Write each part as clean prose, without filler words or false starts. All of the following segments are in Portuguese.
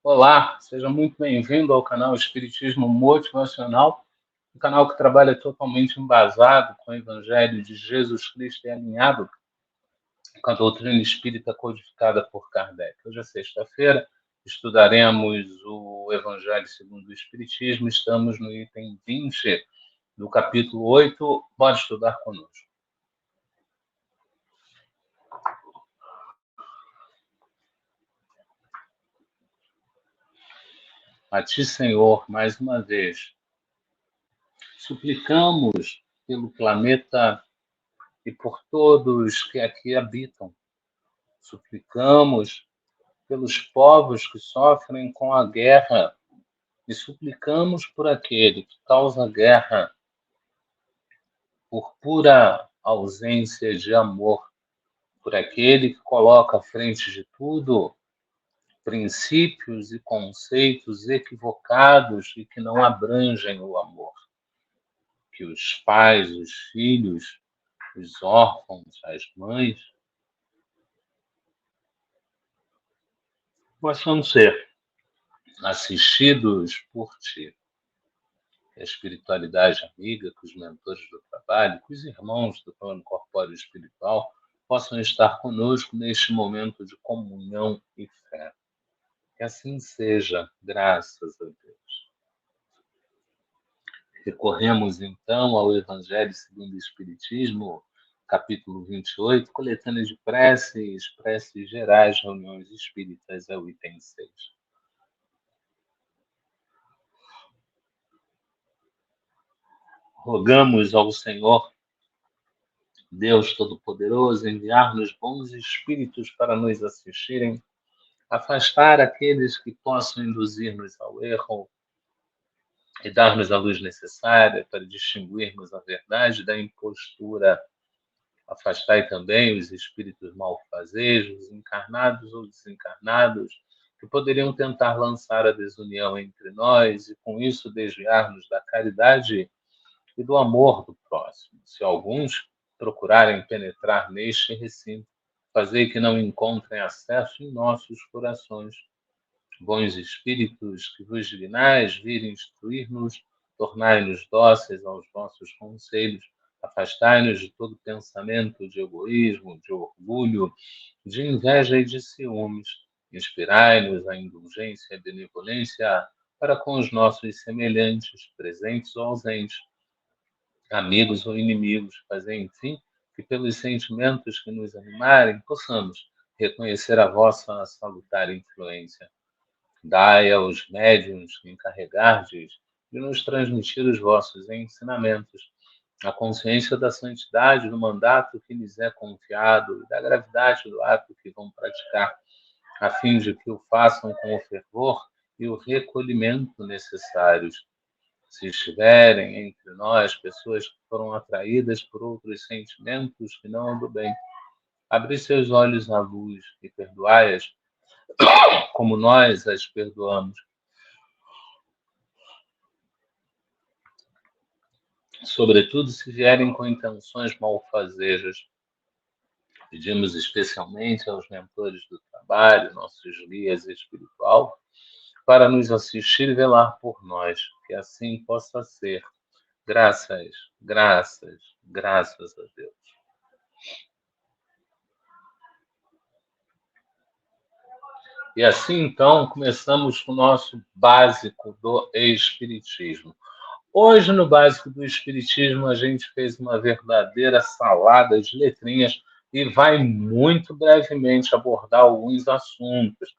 Olá, seja muito bem-vindo ao canal Espiritismo Motivacional, um canal que trabalha totalmente embasado com o Evangelho de Jesus Cristo e alinhado com a doutrina espírita codificada por Kardec. Hoje é sexta-feira, estudaremos o Evangelho segundo o Espiritismo, estamos no item 20 do capítulo 8, pode estudar conosco. A Ti, Senhor, mais uma vez, suplicamos pelo planeta e por todos que aqui habitam. Suplicamos pelos povos que sofrem com a guerra e suplicamos por aquele que causa guerra por pura ausência de amor, por aquele que coloca à frente de tudo princípios e conceitos equivocados e que não abrangem o amor. Que os pais, os filhos, os órfãos, as mães possam ser assistidos por Ti. Que a espiritualidade amiga, que os mentores do trabalho, que os irmãos do plano corpóreo espiritual possam estar conosco neste momento de comunhão e fé. Que assim seja, graças a Deus. Recorremos então ao Evangelho segundo o Espiritismo, capítulo 28, coletânea de preces gerais, reuniões espíritas, é o item 6. Rogamos ao Senhor, Deus Todo-Poderoso, enviar-nos bons espíritos para nos assistirem, afastar aqueles que possam induzir-nos ao erro e dar-nos a luz necessária para distinguirmos a verdade da impostura. Afastai também os espíritos malfazejos, encarnados ou desencarnados, que poderiam tentar lançar a desunião entre nós e, com isso, desviar-nos da caridade e do amor do próximo. Se alguns procurarem penetrar neste recinto, fazei que não encontrem acesso em nossos corações. Bons espíritos, que vos dignais vir instruir-nos, tornai-nos dóceis aos vossos conselhos, afastai-nos de todo pensamento de egoísmo, de orgulho, de inveja e de ciúmes. Inspirai-nos a indulgência e a benevolência para com os nossos semelhantes, presentes ou ausentes, amigos ou inimigos, fazei, enfim, que pelos sentimentos que nos animarem, possamos reconhecer a vossa salutar influência. Dai aos médiuns que encarregardes de nos transmitir os vossos ensinamentos, a consciência da santidade do mandato que lhes é confiado e da gravidade do ato que vão praticar, a fim de que o façam com o fervor e o recolhimento necessários. Se estiverem entre nós pessoas que foram atraídas por outros sentimentos que não o do bem, abri seus olhos à luz e perdoai-as como nós as perdoamos. Sobretudo se vierem com intenções malfazejas. Pedimos especialmente aos mentores do trabalho, nossos guias espiritual, para nos assistir e velar por nós, que assim possa ser. Graças, graças, graças a Deus. E assim, então, começamos com o nosso básico do Espiritismo. Hoje, no básico do Espiritismo, a gente fez uma verdadeira salada de letrinhas e vai muito brevemente abordar alguns assuntos.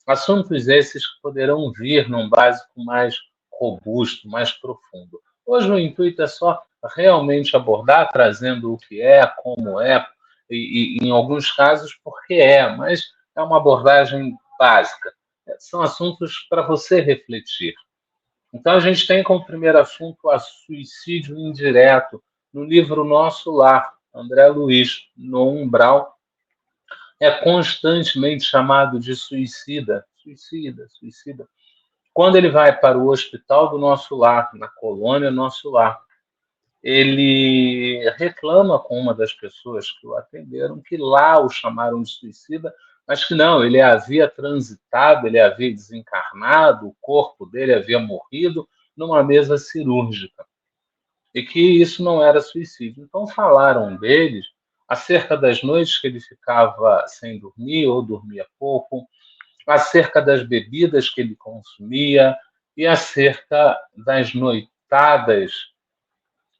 Assuntos esses que poderão vir num básico mais robusto, mais profundo. Hoje o intuito é só realmente abordar, trazendo o que é, como é, e em alguns casos, porque é, mas é uma abordagem básica. São assuntos para você refletir. Então, a gente tem como primeiro assunto o suicídio indireto. No livro Nosso Lar, André Luiz, no umbral, é constantemente chamado de suicida. Suicida, suicida. Quando ele vai para o hospital do Nosso Lar, na colônia Nosso Lar, ele reclama com uma das pessoas que o atenderam que lá o chamaram de suicida, mas que não, ele havia transitado, ele havia desencarnado, o corpo dele havia morrido numa mesa cirúrgica, e que isso não era suicídio. Então falaram deles acerca das noites que ele ficava sem dormir ou dormia pouco, acerca das bebidas que ele consumia e acerca das noitadas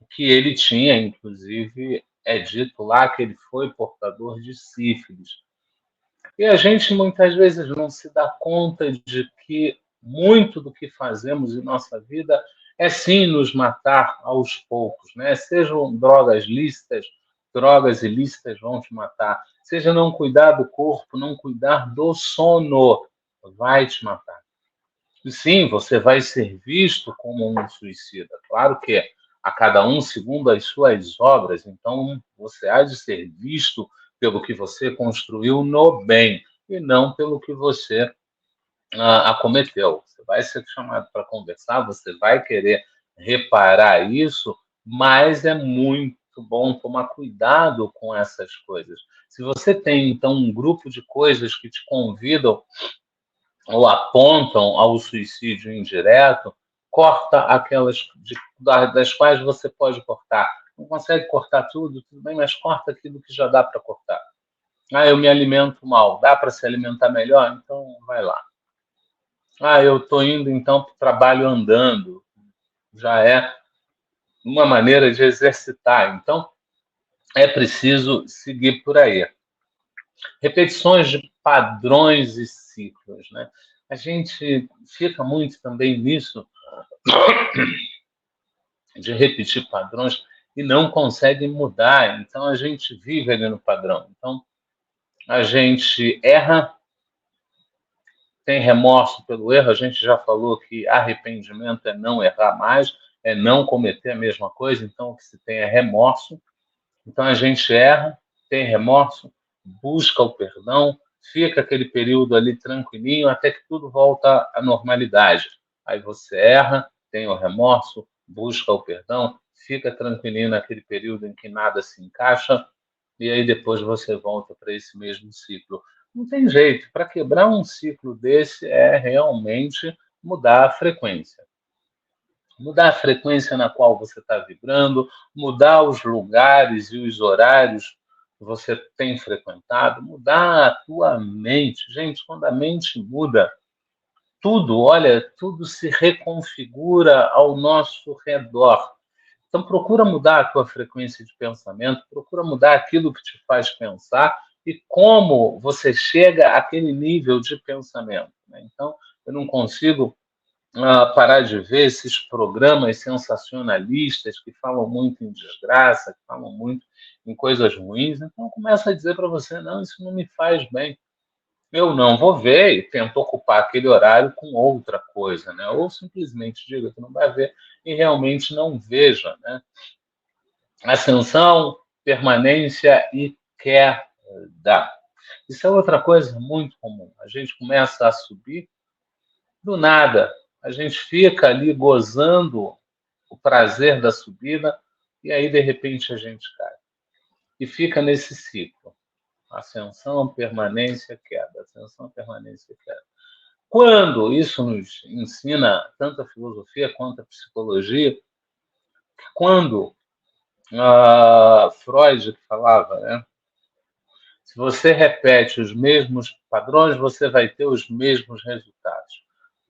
que ele tinha, inclusive é dito lá que ele foi portador de sífilis. E a gente muitas vezes não se dá conta de que muito do que fazemos em nossa vida é sim nos matar aos poucos, né? Sejam drogas lícitas, drogas ilícitas vão te matar. Seja não cuidar do corpo, não cuidar do sono, vai te matar. E sim, você vai ser visto como um suicida. Claro que a cada um segundo as suas obras, então você há de ser visto pelo que você construiu no bem e não pelo que você acometeu. Você vai ser chamado para conversar, você vai querer reparar isso, mas é muito bom tomar cuidado com essas coisas. Se você tem, então, um grupo de coisas que te convidam ou apontam ao suicídio indireto, corta aquelas das quais você pode cortar. Não consegue cortar tudo, tudo bem, mas corta aquilo que já dá para cortar. Ah, eu me alimento mal, dá para se alimentar melhor? Então vai lá. Ah, eu estou indo então para o trabalho andando, já é uma maneira de exercitar. Então é preciso seguir por aí. Repetições de padrões e ciclos, né? A gente fica muito também nisso de repetir padrões e não consegue mudar. Então a gente vive ali no padrão. Então a gente erra, tem remorso pelo erro. A gente já falou que arrependimento é não errar mais, é não cometer a mesma coisa. Então o que se tem é remorso. Então a gente erra, tem remorso, busca o perdão, fica aquele período ali tranquilinho até que tudo volta à normalidade. Aí você erra, tem o remorso, busca o perdão, fica tranquilinho naquele período em que nada se encaixa e aí depois você volta para esse mesmo ciclo. Não tem jeito, para quebrar um ciclo desse é realmente mudar a frequência. Mudar a frequência na qual você está vibrando, mudar os lugares e os horários que você tem frequentado, mudar a tua mente. Gente, quando a mente muda, tudo, olha, tudo se reconfigura ao nosso redor. Então, procura mudar a tua frequência de pensamento, procura mudar aquilo que te faz pensar e como você chega àquele nível de pensamento, né? Então, eu não consigo parar de ver esses programas sensacionalistas que falam muito em desgraça, que falam muito em coisas ruins. Então, começa a dizer para você: não, isso não me faz bem. Eu não vou ver e tento ocupar aquele horário com outra coisa, né? Ou simplesmente diga que não vai ver e realmente não veja, né? Ascensão, permanência e queda. Isso é outra coisa muito comum. A gente começa a subir do nada. A gente fica ali gozando o prazer da subida e aí, de repente, a gente cai. E fica nesse ciclo. Ascensão, permanência, queda. Ascensão, permanência, queda. Quando isso nos ensina tanto a filosofia quanto a psicologia, quando Freud falava, né? Se você repete os mesmos padrões, você vai ter os mesmos resultados.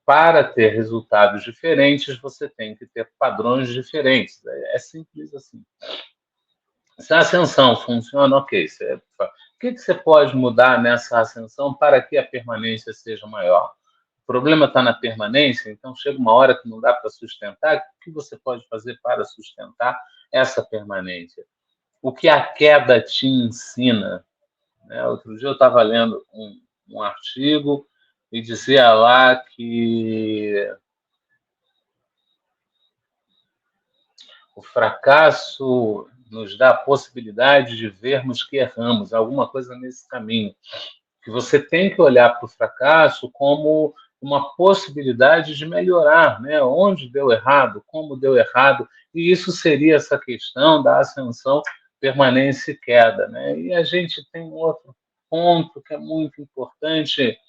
Para ter resultados diferentes, você tem que ter padrões diferentes. É simples assim. Se a ascensão funciona, ok. O que você pode mudar nessa ascensão para que a permanência seja maior? O problema está na permanência, então chega uma hora que não dá para sustentar. O que você pode fazer para sustentar essa permanência? O que a queda te ensina? Né? Outro dia eu estava lendo um artigo e dizia lá que o fracasso nos dá a possibilidade de vermos que erramos, alguma coisa nesse caminho. Que você tem que olhar para o fracasso como uma possibilidade de melhorar, né? Onde deu errado, como deu errado, e isso seria essa questão da ascensão, permanência e queda, né? E a gente tem outro. ponto que é muito importante,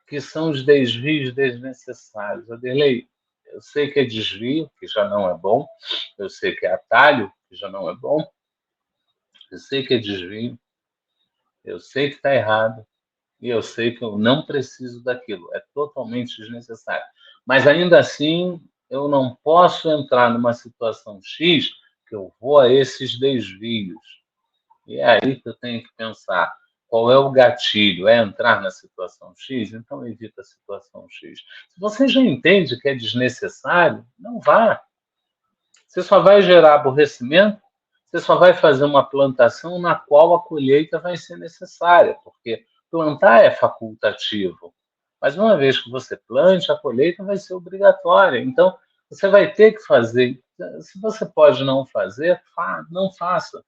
que são os desvios desnecessários. Adelei, eu sei que é desvio, que já não é bom, eu sei que é atalho, que já não é bom, eu sei que é desvio, eu sei que está errado, e eu sei que eu não preciso daquilo, é totalmente desnecessário. Mas ainda assim, eu não posso entrar numa situação X que eu vou a esses desvios. E é aí que eu tenho que pensar qual é o gatilho, é entrar na situação X? Então evita a situação X. Se você já entende que é desnecessário, não vá. Você só vai gerar aborrecimento, você só vai fazer uma plantação na qual a colheita vai ser necessária, porque plantar é facultativo. Mas uma vez que você plante, a colheita vai ser obrigatória. Então, você vai ter que fazer. Se você pode não fazer, não faça.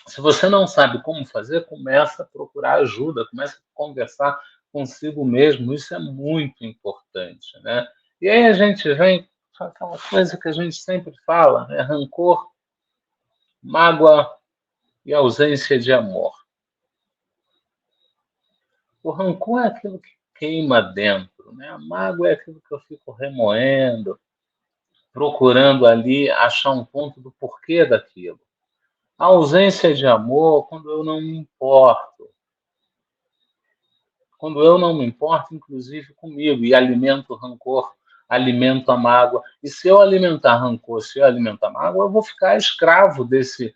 Se você não sabe como fazer, começa a procurar ajuda, começa a conversar consigo mesmo. Isso é muito importante, né? E aí a gente vem aquela coisa que a gente sempre fala, né? Rancor, mágoa e ausência de amor. O rancor é aquilo que queima dentro, né? A mágoa é aquilo que eu fico remoendo, procurando ali achar um ponto do porquê daquilo. A ausência de amor, quando eu não me importo. Quando eu não me importo, inclusive comigo, e alimento o rancor, alimento a mágoa. E se eu alimentar rancor, se eu alimentar mágoa, eu vou ficar escravo desse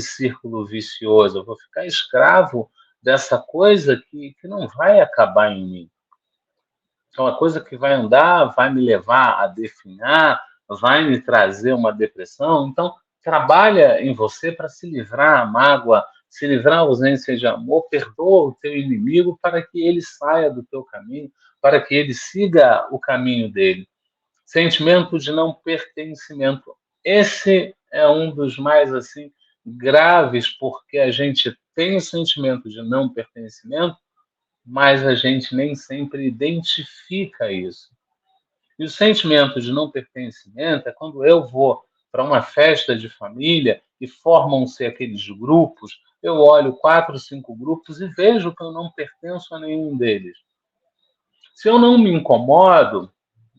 círculo vicioso, eu vou ficar escravo dessa coisa que não vai acabar em mim. É uma coisa que vai andar, vai me levar a definhar, vai me trazer uma depressão. Então, trabalha em você para se livrar a mágoa, se livrar a ausência de amor, perdoa o teu inimigo para que ele saia do teu caminho, para que ele siga o caminho dele. Sentimento de não pertencimento. Esse é um dos mais assim graves, porque a gente tem o sentimento de não pertencimento, mas a gente nem sempre identifica isso. E o sentimento de não pertencimento é quando eu vou para uma festa de família e formam-se aqueles grupos, eu olho 4, 5 grupos e vejo que eu não pertenço a nenhum deles. Se eu não me incomodo,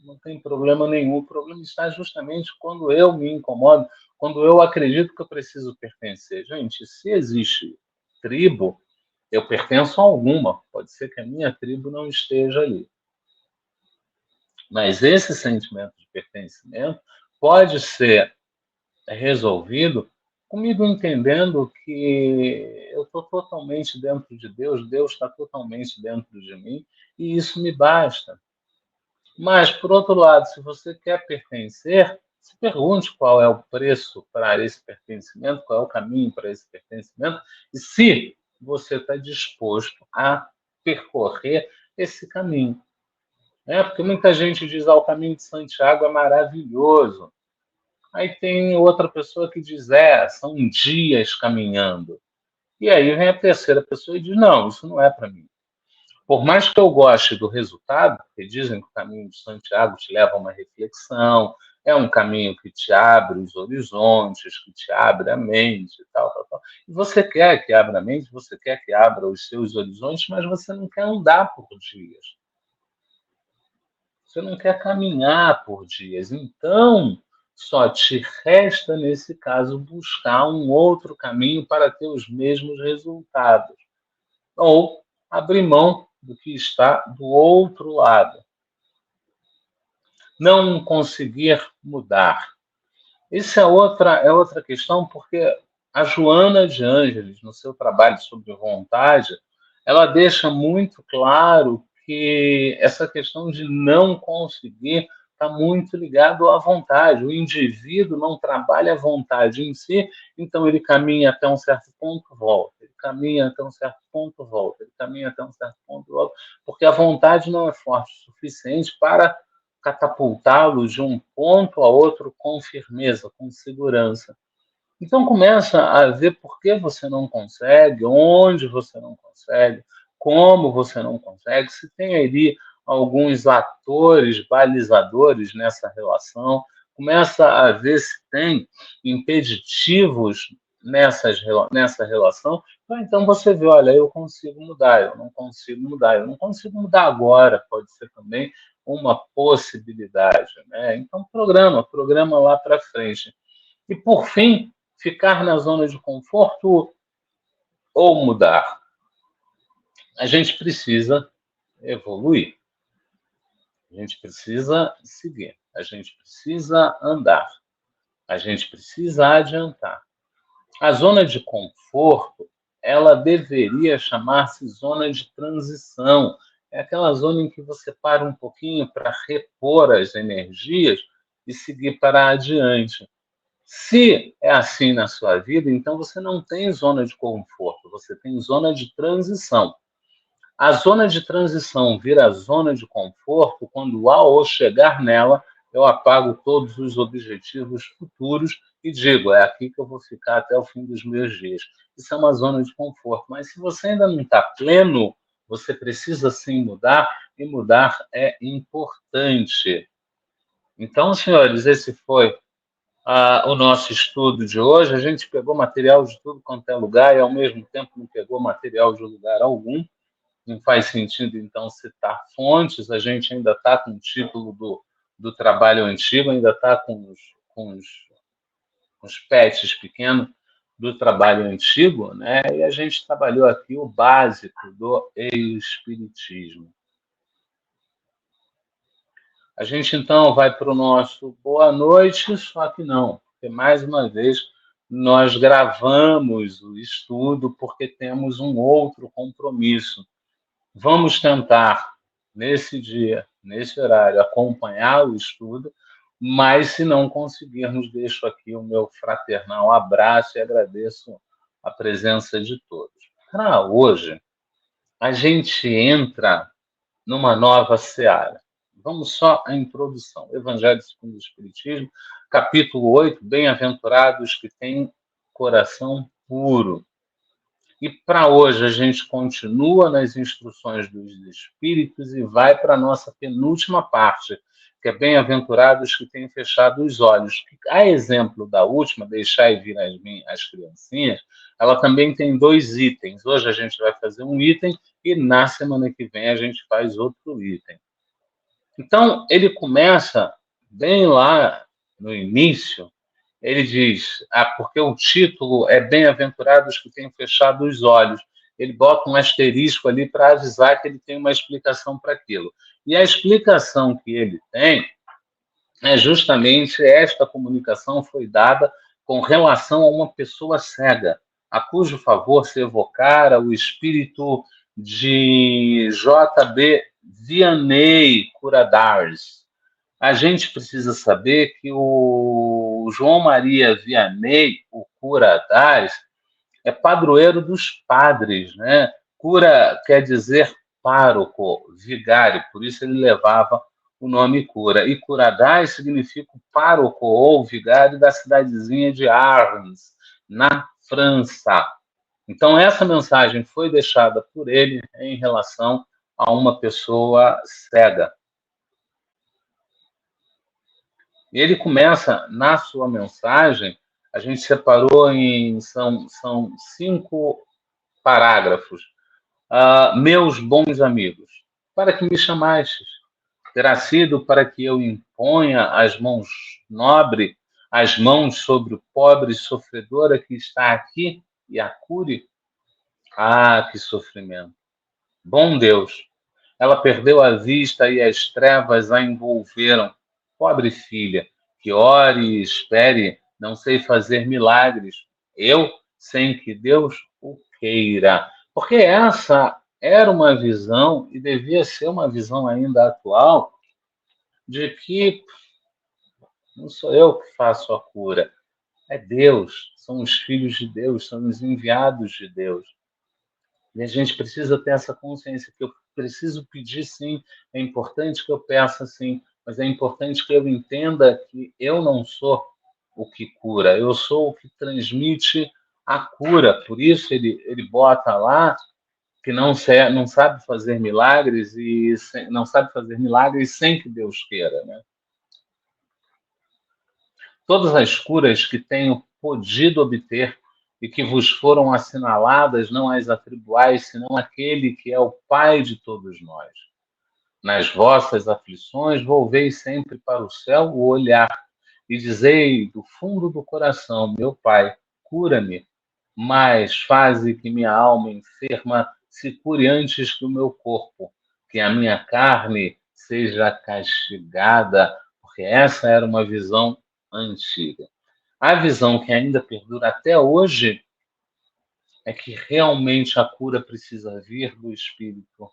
não tem problema nenhum. O problema está justamente quando eu me incomodo, quando eu acredito que eu preciso pertencer. Gente, se existe tribo, eu pertenço a alguma. Pode ser que a minha tribo não esteja ali. Mas esse sentimento de pertencimento pode ser resolvido comigo entendendo que eu estou totalmente dentro de Deus, Deus está totalmente dentro de mim, e isso me basta. Mas, por outro lado, se você quer pertencer, se pergunte qual é o preço para esse pertencimento, qual é o caminho para esse pertencimento, e se você está disposto a percorrer esse caminho. Porque muita gente diz, o caminho de Santiago é maravilhoso. Aí tem outra pessoa que diz, são dias caminhando. E aí vem a terceira pessoa e diz, não, isso não é para mim. Por mais que eu goste do resultado, porque dizem que o caminho de Santiago te leva a uma reflexão, é um caminho que te abre os horizontes, que te abre a mente e tal, tal, tal. E você quer que abra a mente, você quer que abra os seus horizontes, mas você não quer andar por dias. Você não quer caminhar por dias. Então, só te resta, nesse caso, buscar um outro caminho para ter os mesmos resultados. Ou abrir mão do que está do outro lado. Não conseguir mudar. Isso é outra questão, porque a Joana de Ângeles, no seu trabalho sobre vontade, ela deixa muito claro que essa questão de não conseguir está muito ligado à vontade. O indivíduo não trabalha a vontade em si, então ele caminha até um certo ponto, volta. Ele caminha até um certo ponto, volta. Ele caminha até um certo ponto, volta. Porque a vontade não é forte o suficiente para catapultá-lo de um ponto a outro com firmeza, com segurança. Então começa a ver por que você não consegue, onde você não consegue, como você não consegue, se tem ali alguns atores, balizadores nessa relação, começa a ver se tem impeditivos nessa relação, então você vê, olha, eu consigo mudar, eu não consigo mudar, eu não consigo mudar agora, pode ser também uma possibilidade, né? Então programa lá para frente. E por fim, ficar na zona de conforto ou mudar. A gente precisa evoluir, a gente precisa seguir, a gente precisa andar, a gente precisa adiantar. A zona de conforto, ela deveria chamar-se zona de transição. É aquela zona em que você para um pouquinho para repor as energias e seguir para adiante. Se é assim na sua vida, então você não tem zona de conforto, você tem zona de transição. A zona de transição vira zona de conforto quando, ao chegar nela, eu apago todos os objetivos futuros e digo, é aqui que eu vou ficar até o fim dos meus dias. Isso é uma zona de conforto. Mas se você ainda não está pleno, você precisa sim mudar, e mudar é importante. Então, senhores, esse foi o nosso estudo de hoje. A gente pegou material de tudo quanto é lugar e, ao mesmo tempo, não pegou material de lugar algum. Não faz sentido, então, citar fontes. A gente ainda está com o título do trabalho antigo, ainda está com os pets pequenos do trabalho antigo, né? E a gente trabalhou aqui o básico do espiritismo. A gente, então, vai para o nosso boa noite, só que não, porque, mais uma vez, nós gravamos o estudo porque temos um outro compromisso. Vamos tentar, nesse dia, nesse horário, acompanhar o estudo, mas, se não conseguirmos, deixo aqui o meu fraternal abraço e agradeço a presença de todos. Para hoje, a gente entra numa nova seara. Vamos só à introdução. Evangelho segundo o Espiritismo, capítulo 8, bem-aventurados que têm coração puro. E para hoje a gente continua nas instruções dos Espíritos e vai para a nossa penúltima parte, que é bem-aventurados que têm fechado os olhos. A exemplo da última, deixar e vir as criancinhas, ela também tem 2 itens. Hoje a gente vai fazer um item e na semana que vem a gente faz outro item. Então, ele começa bem lá no início, ele diz, porque o título é Bem-aventurados que têm fechado os olhos. Ele bota um asterisco ali para avisar que ele tem uma explicação para aquilo. E a explicação que ele tem é justamente esta comunicação foi dada com relação a uma pessoa cega, a cujo favor se evocara o espírito de J.B. Vianney Curadares. A gente precisa saber que o João Maria Vianney, o cura Dares, é padroeiro dos padres, né? Cura quer dizer pároco, vigário, por isso ele levava o nome cura. E Curadares significa o pároco ou vigário da cidadezinha de Arles, na França. Então, essa mensagem foi deixada por ele em relação a uma pessoa cega. E ele começa, na sua mensagem, a gente separou são 5 parágrafos. Meus bons amigos, para que me chamastes? Terá sido para que eu imponha as mãos sobre o pobre sofredora que está aqui e a cure? Ah, que sofrimento! Bom Deus! Ela perdeu a vista e as trevas a envolveram. Pobre filha, que ore e espere, não sei fazer milagres. Eu, sem que Deus o queira. Porque essa era uma visão, e devia ser uma visão ainda atual, de que não sou eu que faço a cura, é Deus, são os filhos de Deus, são os enviados de Deus. E a gente precisa ter essa consciência que eu preciso pedir sim, é importante que eu peça sim, mas é importante que eu entenda que eu não sou o que cura, eu sou o que transmite a cura. Por isso ele bota lá que não sabe fazer milagres e não sabe fazer milagres sem que Deus queira, né? Todas as curas que tenho podido obter e que vos foram assinaladas, não as atribuais, senão aquele que é o Pai de todos nós. Nas vossas aflições, volvei sempre para o céu o olhar e dizei do fundo do coração, meu Pai, cura-me, mas faze que minha alma enferma se cure antes que o meu corpo, que a minha carne seja castigada, porque essa era uma visão antiga. A visão que ainda perdura até hoje é que realmente a cura precisa vir do espírito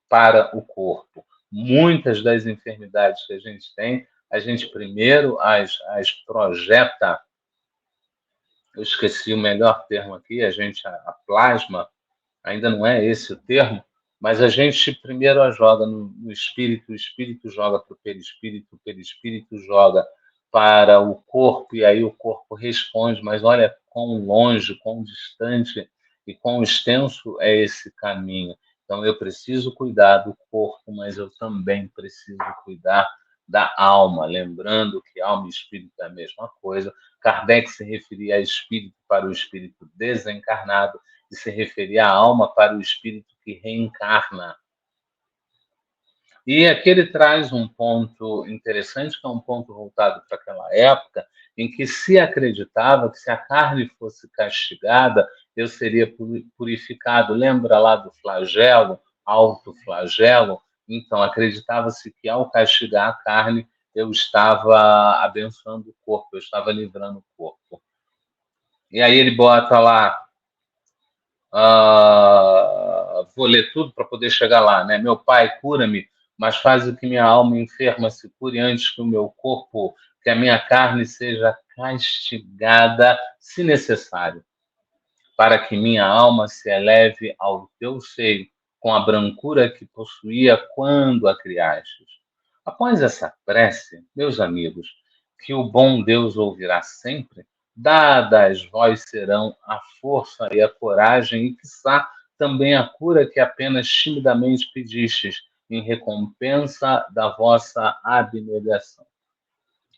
para o corpo. Muitas das enfermidades que a gente tem, a gente primeiro as projeta, eu esqueci o melhor termo aqui, a plasma, ainda não é esse o termo, mas a gente primeiro a joga no espírito, o espírito joga para o perispírito joga para o corpo, e aí o corpo responde, mas olha quão longe, quão distante e quão extenso é esse caminho. Então, eu preciso cuidar do corpo, mas eu também preciso cuidar da alma, lembrando que alma e espírito é a mesma coisa. Kardec se referia a espírito para o espírito desencarnado, e se referia à alma para o espírito que reencarna. E aqui ele traz um ponto interessante, que é um ponto voltado para aquela época, em que se acreditava que se a carne fosse castigada, eu seria purificado. Lembra lá do flagelo, autoflagelo? Então, acreditava-se que ao castigar a carne, eu estava abençoando o corpo, eu estava livrando o corpo. E aí ele bota lá, vou ler tudo para poder chegar lá, né? Meu Pai, cura-me, mas faz o que minha alma enferma se cure antes que o meu corpo, que a minha carne seja castigada, se necessário, para que minha alma se eleve ao teu seio, com a brancura que possuía quando a criastes. Após essa prece, meus amigos, que o bom Deus ouvirá sempre, dadas vós serão a força e a coragem, e quiçá também a cura que apenas timidamente pedistes, em recompensa da vossa abnegação.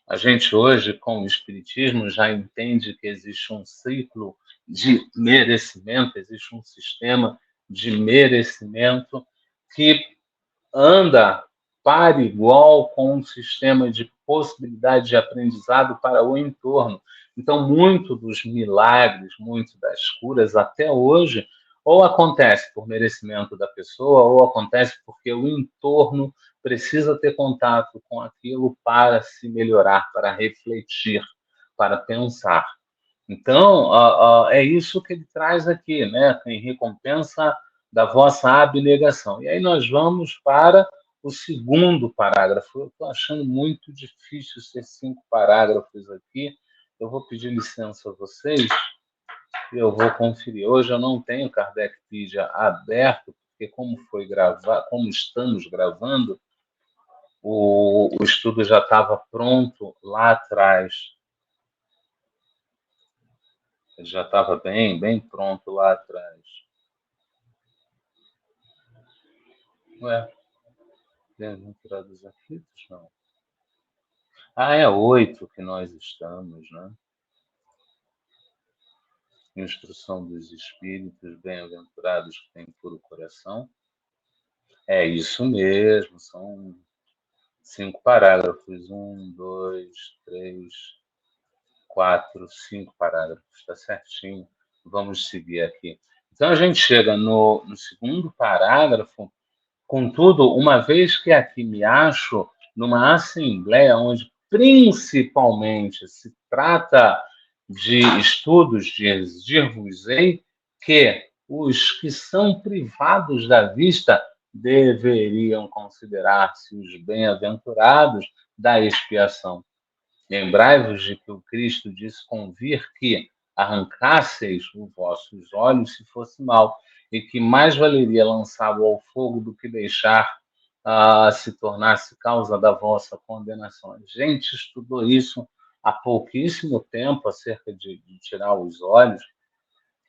A gente hoje, com o Espiritismo, já entende que existe um ciclo de merecimento, existe um sistema de merecimento que anda para igual com um sistema de possibilidade de aprendizado para o entorno. Então, muito dos milagres, muito das curas até hoje, ou acontece por merecimento da pessoa, ou acontece porque o entorno precisa ter contato com aquilo para se melhorar, para refletir, para pensar. Então, é isso que ele traz aqui, né? Em recompensa da vossa abnegação. E aí nós vamos para o segundo parágrafo. Eu estou achando muito difícil ser 5 parágrafos aqui. Eu vou pedir licença a vocês e eu vou conferir. Hoje eu não tenho Kardecpedia aberto, porque como estamos gravando, o estudo já estava pronto lá atrás. Ele já estava bem pronto lá atrás. Ué, bem-aventurados aflitos, não. É 8 que nós estamos, né? Instrução dos Espíritos, bem-aventurados que têm puro coração. É isso mesmo, são 5 parágrafos. 1, 2, 3, 4, 5 parágrafos, está certinho. Vamos seguir aqui. Então, a gente chega no segundo parágrafo. Contudo, uma vez que aqui me acho numa assembleia onde principalmente se trata de estudos, dir-vos-ei que os que são privados da vista deveriam considerar-se os bem-aventurados da expiação. Lembrai-vos de que o Cristo disse convir que arrancasseis os vossos olhos se fosse mal, e que mais valeria lançá-lo ao fogo do que deixar se tornasse causa da vossa condenação. A gente estudou isso há pouquíssimo tempo, acerca de tirar os olhos,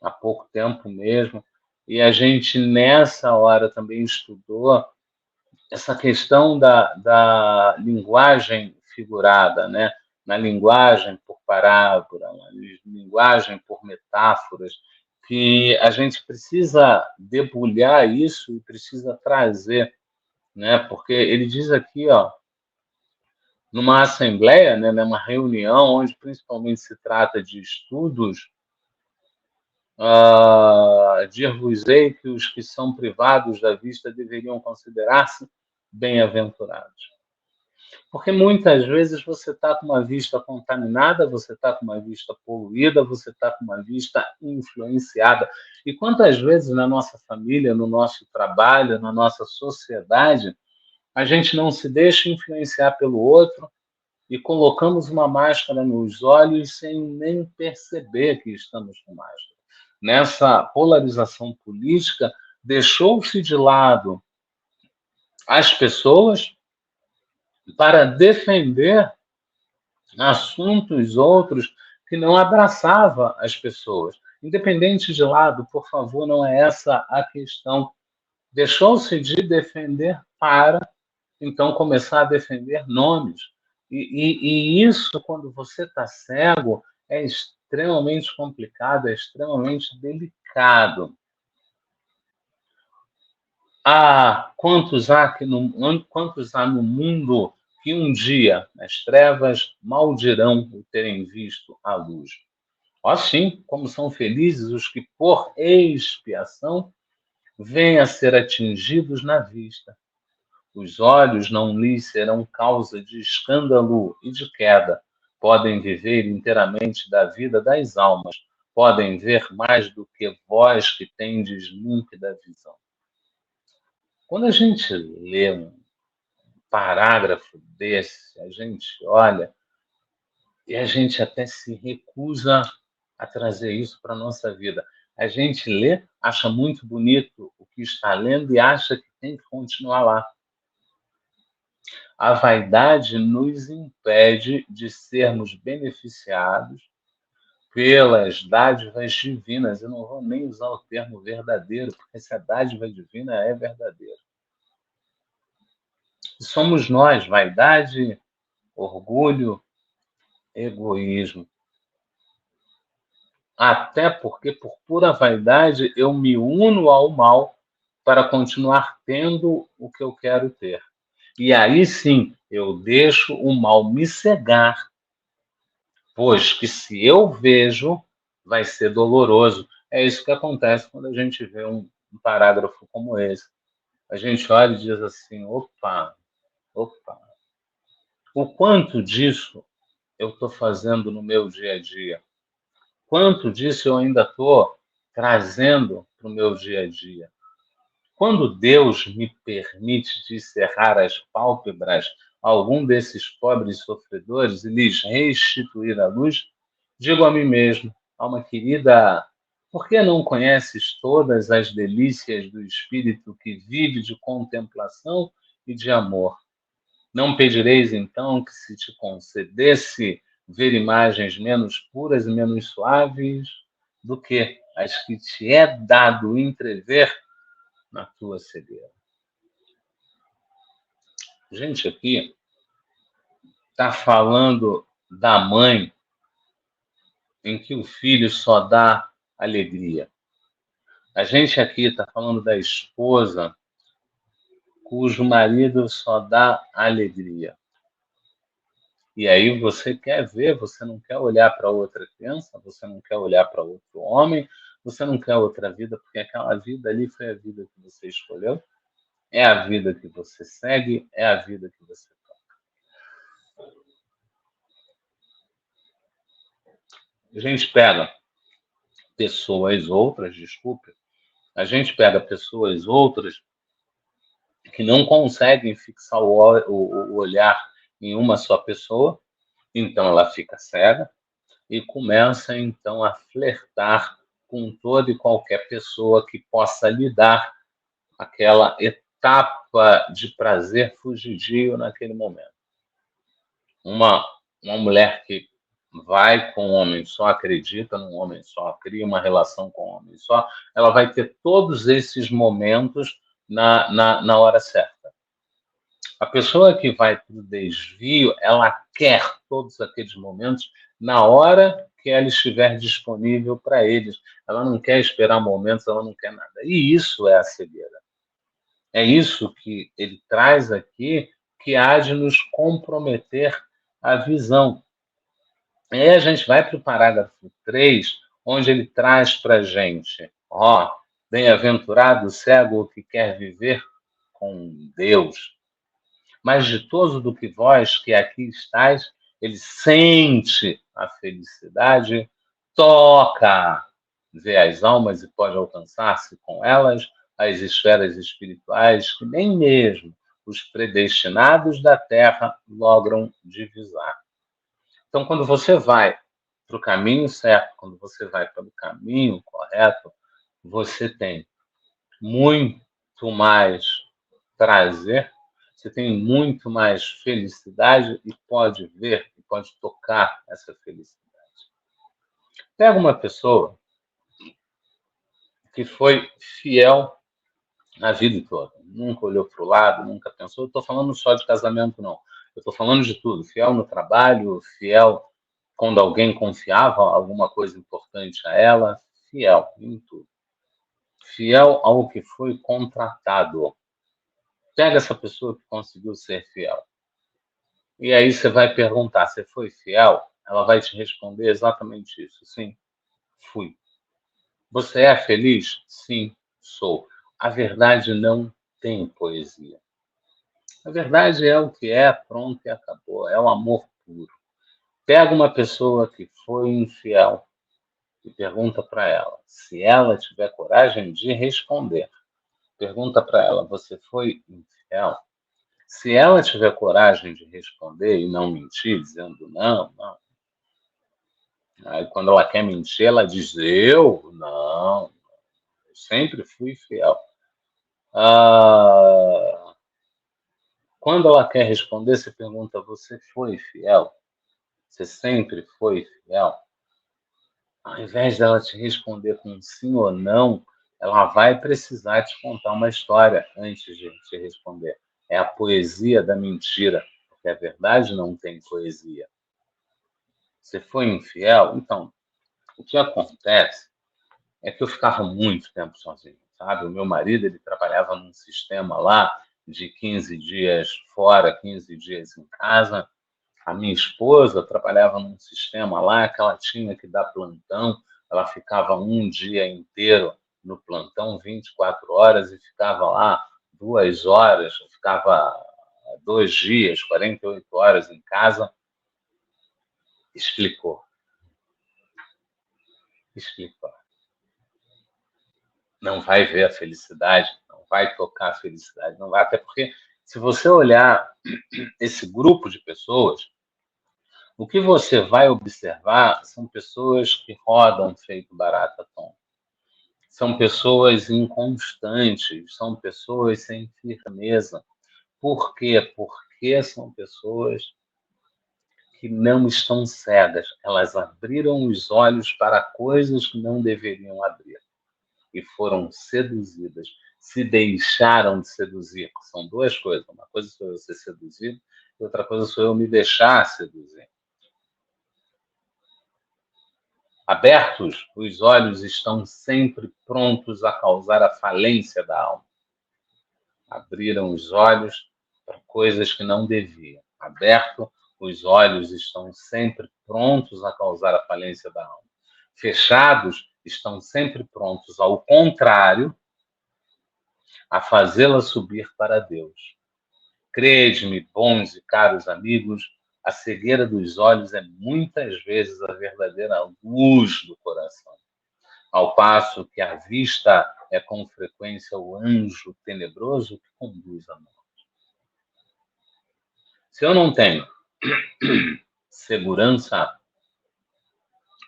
há pouco tempo mesmo, e a gente nessa hora também estudou essa questão da linguagem figurada, né? na linguagem por parábola, na linguagem por metáforas, que a gente precisa debulhar isso e precisa trazer, né? Porque ele diz aqui, ó, numa assembleia, né, numa reunião onde principalmente se trata de estudos, dir-vos-ei que os que são privados da vista deveriam considerar-se bem-aventurados. Porque muitas vezes você está com uma vista contaminada, você está com uma vista poluída, você está com uma vista influenciada. E quantas vezes na nossa família, no nosso trabalho, na nossa sociedade, a gente não se deixa influenciar pelo outro e colocamos uma máscara nos olhos sem nem perceber que estamos com máscara. Nessa polarização política, deixou-se de lado as pessoas para defender assuntos outros que não abraçava as pessoas. Independente de lado, por favor, não é essa a questão. Deixou-se de defender para, então, começar a defender nomes. E isso, quando você está cego, é extremamente complicado, é extremamente delicado. Quantos há no mundo que um dia as trevas maldirão o terem visto a luz? Assim como são felizes os que, por expiação, vêm a ser atingidos na vista. Os olhos não lhes serão causa de escândalo e de queda. Podem viver inteiramente da vida das almas. Podem ver mais do que vós que tendes límpida visão. Quando a gente lê um parágrafo desse, a gente olha e a gente até se recusa a trazer isso para a nossa vida. A gente lê, acha muito bonito o que está lendo e acha que tem que continuar lá. A vaidade nos impede de sermos beneficiados pelas dádivas divinas. Eu não vou nem usar o termo verdadeiro, porque se a dádiva divina é verdadeira. E somos nós, vaidade, orgulho, egoísmo. Até porque, por pura vaidade, eu me uno ao mal para continuar tendo o que eu quero ter. E aí sim, eu deixo o mal me cegar, pois que se eu vejo, vai ser doloroso. É isso que acontece quando a gente vê um parágrafo como esse. A gente olha e diz assim: opa, opa, o quanto disso eu estou fazendo no meu dia a dia? Quanto disso eu ainda estou trazendo para o meu dia a dia? Quando Deus me permite descerrar as pálpebras a algum desses pobres sofredores e lhes restituir a luz, digo a mim mesmo, alma querida, por que não conheces todas as delícias do Espírito que vive de contemplação e de amor? Não pedireis, então, que se te concedesse ver imagens menos puras e menos suaves do que as que te é dado entrever na tua cegueira. Gente, aqui está falando da mãe em que o filho só dá alegria. A gente aqui está falando da esposa cujo marido só dá alegria. E aí você quer ver, você não quer olhar para outra criança, você não quer olhar para outro homem, você não quer outra vida, porque aquela vida ali foi a vida que você escolheu, é a vida que você segue, é a vida que você toca. A gente pega pessoas outras, desculpe, a gente pega pessoas outras que não conseguem fixar o olhar em uma só pessoa, então ela fica cega e começa então a flertar com toda e qualquer pessoa que possa lhe dar aquela etapa de prazer fugidio naquele momento. Uma mulher que vai com um homem só, acredita num homem só, cria uma relação com um homem só, ela vai ter todos esses momentos na hora certa. A pessoa que vai para o desvio, ela quer todos aqueles momentos na hora que ela estiver disponível para eles. Ela não quer esperar momentos, ela não quer nada. E isso é a cegueira. É isso que ele traz aqui, que há de nos comprometer a visão. E aí a gente vai para o parágrafo 3, onde ele traz para a gente, ó, bem-aventurado o cego que quer viver com Deus. Mas ditoso do que vós que aqui estáis, ele sente a felicidade, toca, vê as almas e pode alcançar-se com elas as esferas espirituais que nem mesmo os predestinados da terra logram divisar. Então, quando você vai para o caminho certo, quando você vai pelo caminho correto, você tem muito mais prazer, você tem muito mais felicidade e pode ver e pode tocar essa felicidade. Pega uma pessoa que foi fiel a vida toda, nunca olhou para o lado, nunca pensou. Eu estou falando só de casamento, não. Eu estou falando de tudo. Fiel no trabalho, fiel quando alguém confiava alguma coisa importante a ela, fiel em tudo. Fiel ao que foi contratado. Pega essa pessoa que conseguiu ser fiel. E aí você vai perguntar, você foi fiel? Ela vai te responder exatamente isso. Sim, fui. Você é feliz? Sim, sou. A verdade não tem poesia. A verdade é o que é, pronto e acabou. É o amor puro. Pega uma pessoa que foi infiel e pergunta para ela. Se ela tiver coragem de responder, pergunta para ela: você foi infiel? Se ela tiver coragem de responder e não mentir, dizendo não, não. Aí quando ela quer mentir, ela diz: eu? Não, eu sempre fui fiel. Ah, quando ela quer responder, você pergunta: você foi fiel? Você sempre foi fiel? Ao invés dela te responder com sim ou não, ela vai precisar te contar uma história antes de te responder. É a poesia da mentira, porque a verdade não tem poesia. Você foi infiel? Então, o que acontece é que eu ficava muito tempo sozinho, sabe? O meu marido, ele trabalhava num sistema lá de 15 dias fora, 15 dias em casa. A minha esposa trabalhava num sistema lá que ela tinha que dar plantão. Ela ficava um dia inteiro no plantão, 24 horas, e ficava lá 2 horas, ficava 2 dias, 48 horas em casa. Explicou, explicou. Não vai ver a felicidade, não vai tocar a felicidade, não vai. Até porque, se você olhar esse grupo de pessoas, o que você vai observar são pessoas que rodam feito barata tonta. São pessoas inconstantes, são pessoas sem firmeza. Por quê? Porque são pessoas que não estão cegas. Elas abriram os olhos para coisas que não deveriam abrir e foram seduzidas, se deixaram de seduzir. São duas coisas. Uma coisa sou eu ser seduzido, e outra coisa sou eu me deixar seduzir. Abertos, os olhos estão sempre prontos a causar a falência da alma. Abriram os olhos para coisas que não deviam. Aberto, os olhos estão sempre prontos a causar a falência da alma. Fechados, estão sempre prontos, ao contrário, a fazê-la subir para Deus. Crede-me, bons e caros amigos, a cegueira dos olhos é muitas vezes a verdadeira luz do coração, ao passo que a vista é com frequência o anjo tenebroso que conduz a morte. Se eu não tenho segurança,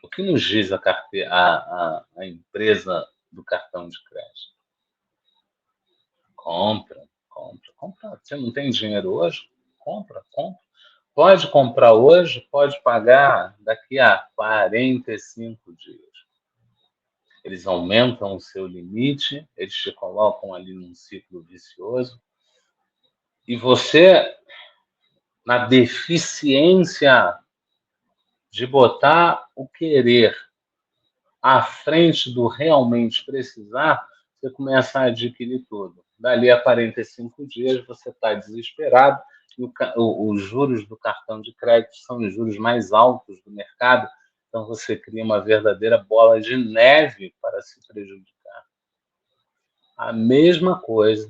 o que nos diz a empresa do cartão de crédito? Compra, compra, compra. Você não tem dinheiro hoje? Compra, compra. Pode comprar hoje, pode pagar daqui a 45 dias. Eles aumentam o seu limite, eles te colocam ali num ciclo vicioso E você, na deficiência de botar o querer à frente do realmente precisar, você começa a adquirir tudo. Dali a 45 dias, você está desesperado e os juros do cartão de crédito são os juros mais altos do mercado, então você cria uma verdadeira bola de neve para se prejudicar. A mesma coisa.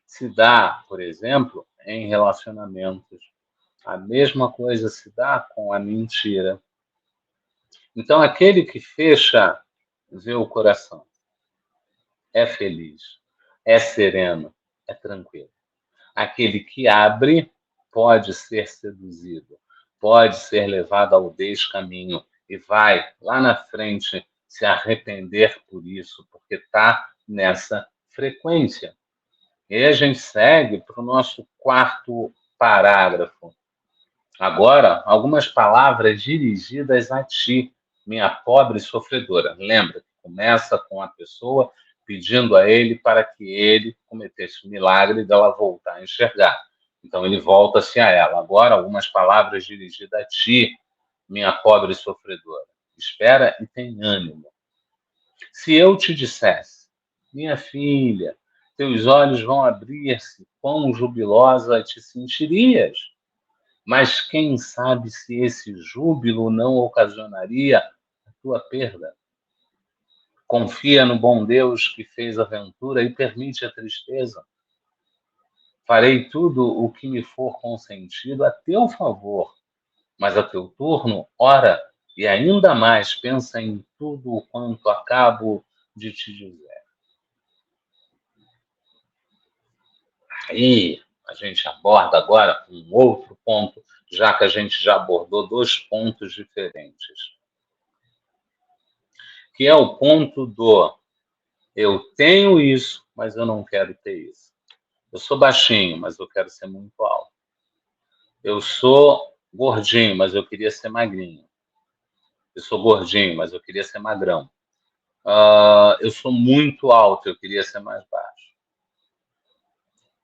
Se dá, por exemplo, em relacionamentos. A mesma coisa se dá com a mentira. Então, aquele que fecha, vê o coração. É feliz, é sereno, é tranquilo. Aquele que abre pode ser seduzido, pode ser levado ao descaminho e vai lá na frente se arrepender por isso, porque está nessa frequência. E aí a gente segue para o nosso quarto parágrafo. Agora, algumas palavras dirigidas a ti, minha pobre sofredora. Lembra que começa com a pessoa pedindo a ele para que ele cometesse o milagre dela voltar a enxergar. Então ele volta-se a ela. Agora, algumas palavras dirigidas a ti, minha pobre sofredora. Espera e tem ânimo. Se eu te dissesse, minha filha, teus olhos vão abrir-se, quão jubilosa te sentirias. Mas quem sabe se esse júbilo não ocasionaria a tua perda? Confia no bom Deus que fez a ventura e permite a tristeza. Farei tudo o que me for consentido a teu favor, mas a teu turno, ora, e ainda mais pensa em tudo o quanto acabo de te dizer. Aí a gente aborda agora um outro ponto, já que a gente já abordou dois pontos diferentes, que é o ponto do eu tenho isso, mas eu não quero ter isso. Eu sou baixinho, mas eu quero ser muito alto. Eu sou gordinho, mas eu queria ser magrinho. Eu sou gordinho, mas eu queria ser magrão. Eu sou muito alto, eu queria ser mais baixo.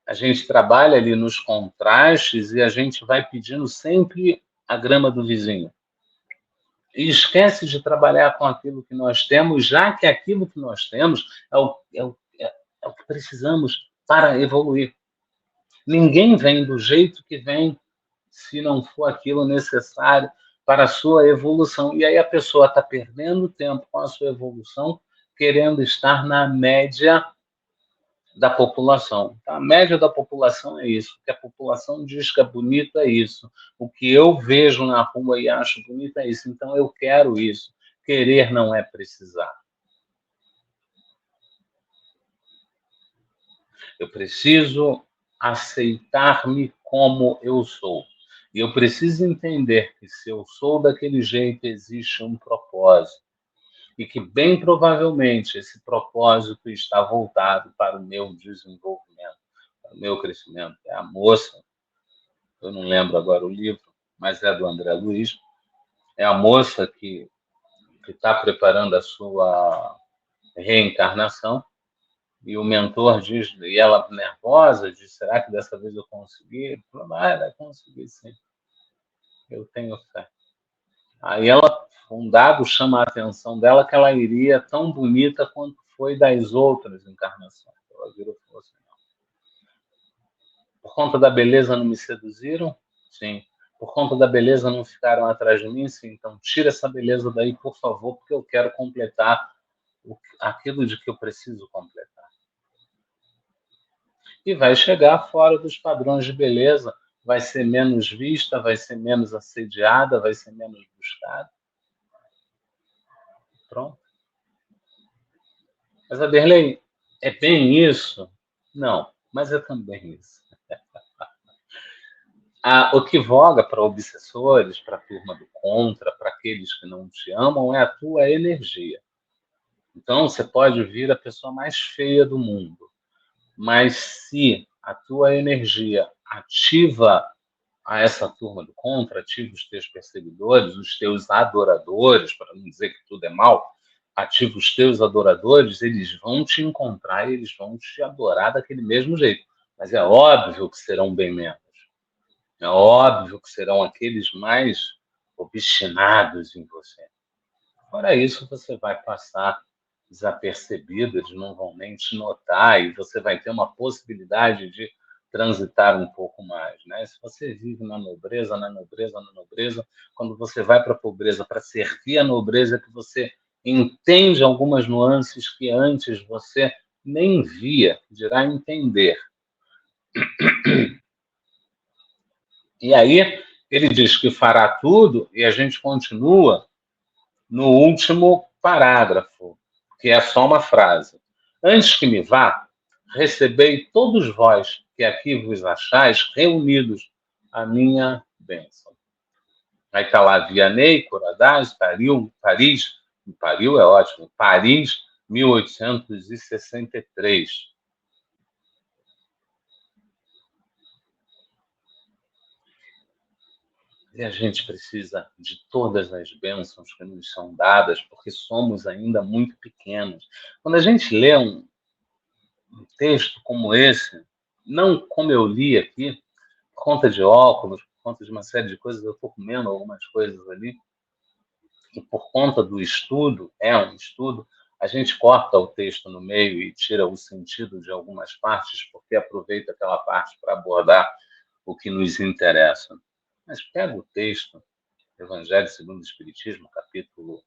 A gente trabalha ali nos contrastes e a gente vai pedindo sempre a grama do vizinho. E esquece de trabalhar com aquilo que nós temos, já que aquilo que nós temos é o que precisamos para evoluir. Ninguém vem do jeito que vem se não for aquilo necessário para a sua evolução. E aí a pessoa está perdendo tempo com a sua evolução, querendo estar na média da população. A média da população é isso. O que a população diz que é bonito é isso. O que eu vejo na rua e acho bonito é isso. Então eu quero isso. Querer não é precisar. Eu preciso aceitar-me como eu sou. E eu preciso entender que se eu sou daquele jeito, existe um propósito. E que, bem provavelmente, esse propósito está voltado para o meu desenvolvimento, para o meu crescimento. É a moça, eu não lembro agora o livro, mas é do André Luiz, é a moça que está preparando a sua reencarnação, e o mentor diz, e ela nervosa, diz, será que dessa vez eu consegui? Ele falou, vai conseguir sim, eu tenho fé. Aí ela, um dado chama a atenção dela que ela iria tão bonita quanto foi das outras encarnações. Ela virou e falou assim, não. Por conta da beleza não me seduziram? Sim. Por conta da beleza não ficaram atrás de mim? Sim. Então tira essa beleza daí, por favor, porque eu quero completar aquilo de que eu preciso completar. E vai chegar fora dos padrões de beleza, vai ser menos vista, vai ser menos assediada, vai ser menos buscada. Pronto. Mas, Aderlei, é bem isso? Não, mas é também isso. O que voga para obsessores, para a turma do contra, para aqueles que não te amam, é a tua energia. Então, você pode vir a pessoa mais feia do mundo, mas se a tua energia ativa a essa turma do contra, ativa os teus perseguidores, os teus adoradores, para não dizer que tudo é mal, ativa os teus adoradores, eles vão te encontrar e eles vão te adorar daquele mesmo jeito. Mas é óbvio que serão bem menos. É óbvio que serão aqueles mais obstinados em você. Fora isso, você vai passar desapercebido, eles não vão nem te notar e você vai ter uma possibilidade de transitar um pouco mais, né? Se você vive na nobreza, na nobreza, na nobreza, quando você vai para a pobreza para servir a nobreza, é que você entende algumas nuances que antes você nem via, dirá entender. E aí ele diz que fará tudo e a gente continua no último parágrafo, que é só uma frase. Antes que me vá, recebei todos vós que aqui vos achais reunidos a minha bênção. Aí está lá Vianney, Coradaz, Paris é ótimo, Paris, 1863. E a gente precisa de todas as bênçãos que nos são dadas, porque somos ainda muito pequenos. Quando a gente lê um texto como esse, não como eu li aqui, por conta de óculos, por conta de uma série de coisas, eu estou comendo algumas coisas ali, e por conta do estudo, é um estudo, a gente corta o texto no meio e tira o sentido de algumas partes, porque aproveita aquela parte para abordar o que nos interessa. Mas pega o texto, Evangelho segundo o Espiritismo, capítulo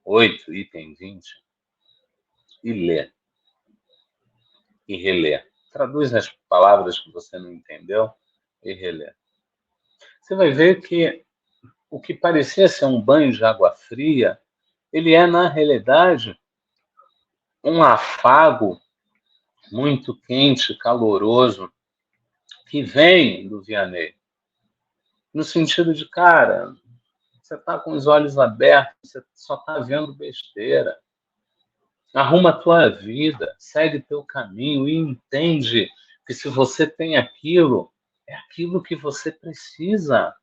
8, item 20, e lê, e relê. Traduz as palavras que você não entendeu e relê. Você vai ver que o que parecia ser um banho de água fria, ele é, na realidade, um afago muito quente, caloroso, que vem do Vianney. No sentido de, cara, você está com os olhos abertos, você só está vendo besteira. Arruma a tua vida, segue teu caminho e entende que se você tem aquilo, é aquilo que você precisa.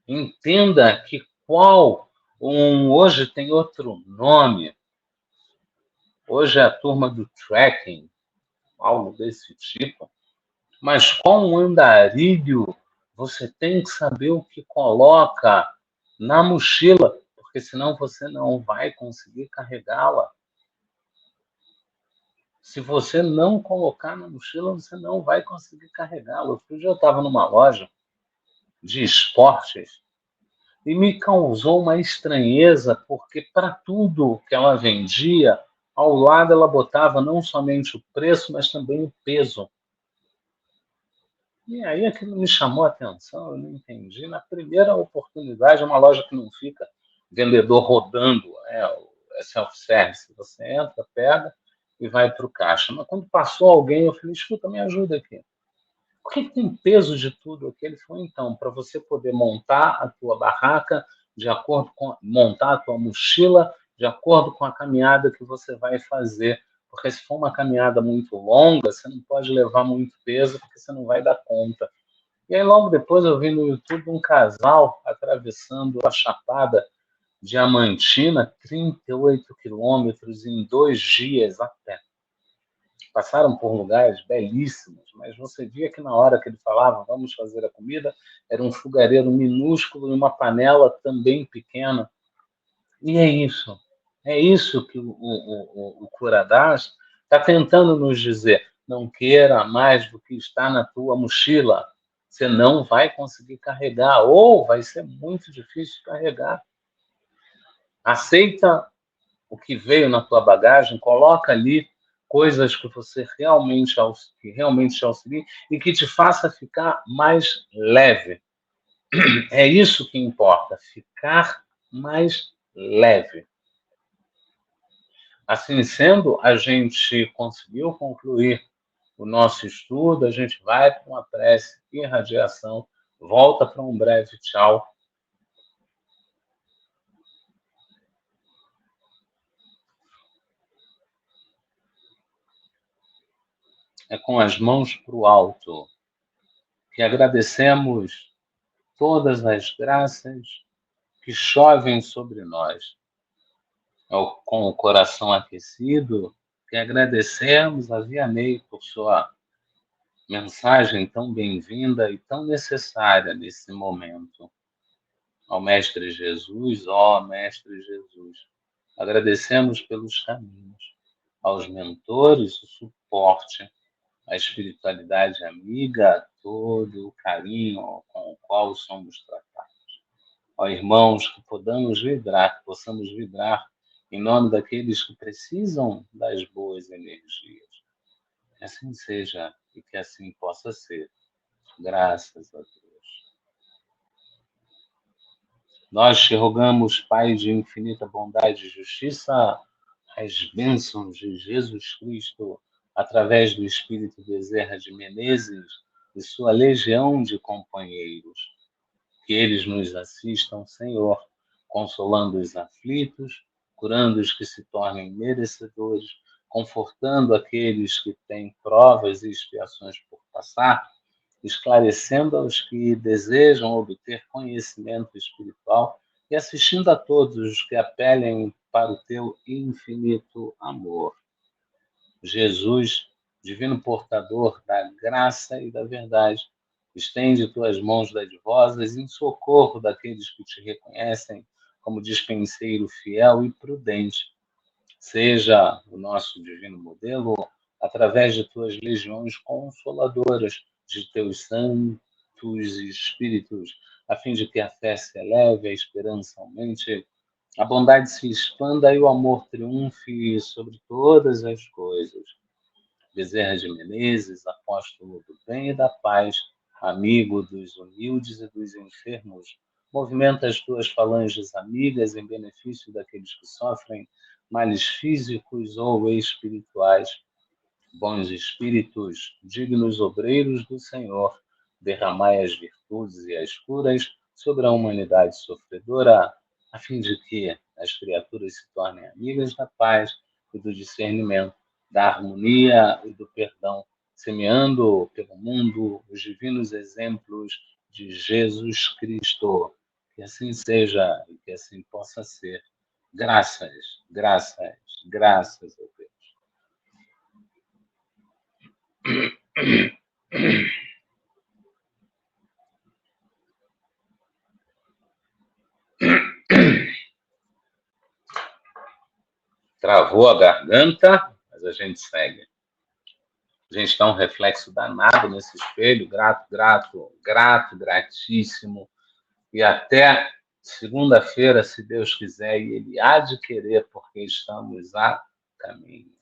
Entenda que hoje tem outro nome. Hoje é a turma do tracking, algo desse tipo. Mas com um andarilho, você tem que saber o que coloca na mochila, porque senão você não vai conseguir carregá-la. Se você não colocar na mochila, você não vai conseguir carregá-la. Outro dia eu estava numa loja de esportes e me causou uma estranheza, porque para tudo que ela vendia, ao lado ela botava não somente o preço, mas também o peso. E aí aquilo me chamou a atenção, eu não entendi. Na primeira oportunidade, é uma loja que não fica vendedor rodando, é self-service. Você entra, pega e vai para o caixa. Mas quando passou alguém, eu falei, escuta, me ajuda aqui. Por que tem peso de tudo aqui? Ele falou, então, para você poder montar a tua barraca de acordo com montar a tua mochila de acordo com a caminhada que você vai fazer. Porque se for uma caminhada muito longa, você não pode levar muito peso, porque você não vai dar conta. E aí, logo depois, eu vi no YouTube um casal atravessando a Chapada Diamantina, 38 quilômetros em 2 dias a pé. Passaram por lugares belíssimos, mas você via que na hora que ele falava, vamos fazer a comida, era um fogareiro minúsculo e uma panela também pequena. E é isso que o Curadas está tentando nos dizer. Não queira mais do que está na tua mochila. Você não vai conseguir carregar, ou vai ser muito difícil carregar. Aceita o que veio na tua bagagem, coloca ali coisas que realmente te auxiliem e que te faça ficar mais leve. É isso que importa, ficar mais leve. Assim sendo, a gente conseguiu concluir o nosso estudo, a gente vai para uma prece e radiação, volta para um breve tchau. É com as mãos para o alto que agradecemos todas as graças que chovem sobre nós. Com o coração aquecido, que agradecemos a Vianney por sua mensagem tão bem-vinda e tão necessária nesse momento. Ao Mestre Jesus, ó Mestre Jesus, agradecemos pelos caminhos, aos mentores, o suporte, a espiritualidade amiga, todo o carinho com o qual somos tratados. Ó irmãos, que possamos vibrar em nome daqueles que precisam das boas energias. Que assim seja e que assim possa ser. Graças a Deus. Nós te rogamos, Pai de infinita bondade e justiça, as bênçãos de Jesus Cristo, através do Espírito Bezerra de Menezes e sua legião de companheiros. Que eles nos assistam, Senhor, consolando os aflitos, curando os que se tornem merecedores, confortando aqueles que têm provas e expiações por passar, esclarecendo aos que desejam obter conhecimento espiritual e assistindo a todos os que apelem para o teu infinito amor. Jesus, divino portador da graça e da verdade, estende tuas mãos dadivosas em socorro daqueles que te reconhecem como dispenseiro fiel e prudente. Seja o nosso divino modelo através de tuas legiões consoladoras, de teus santos espíritos, a fim de que a fé se eleve, a esperança aumente, a bondade se expanda e o amor triunfe sobre todas as coisas. Bezerra de Menezes, apóstolo do bem e da paz, amigo dos humildes e dos enfermos, movimenta as tuas falanges amigas em benefício daqueles que sofrem males físicos ou espirituais. Bons espíritos, dignos obreiros do Senhor, derramai as virtudes e as curas sobre a humanidade sofredora, a fim de que as criaturas se tornem amigas da paz e do discernimento, da harmonia e do perdão, semeando pelo mundo os divinos exemplos de Jesus Cristo. Que assim seja e que assim possa ser. Graças, graças, graças a Deus. Travou a garganta, mas a gente segue. A gente dá um reflexo danado nesse espelho, grato, grato, grato, gratíssimo. E até segunda-feira, se Deus quiser, e Ele há de querer, porque estamos a caminho.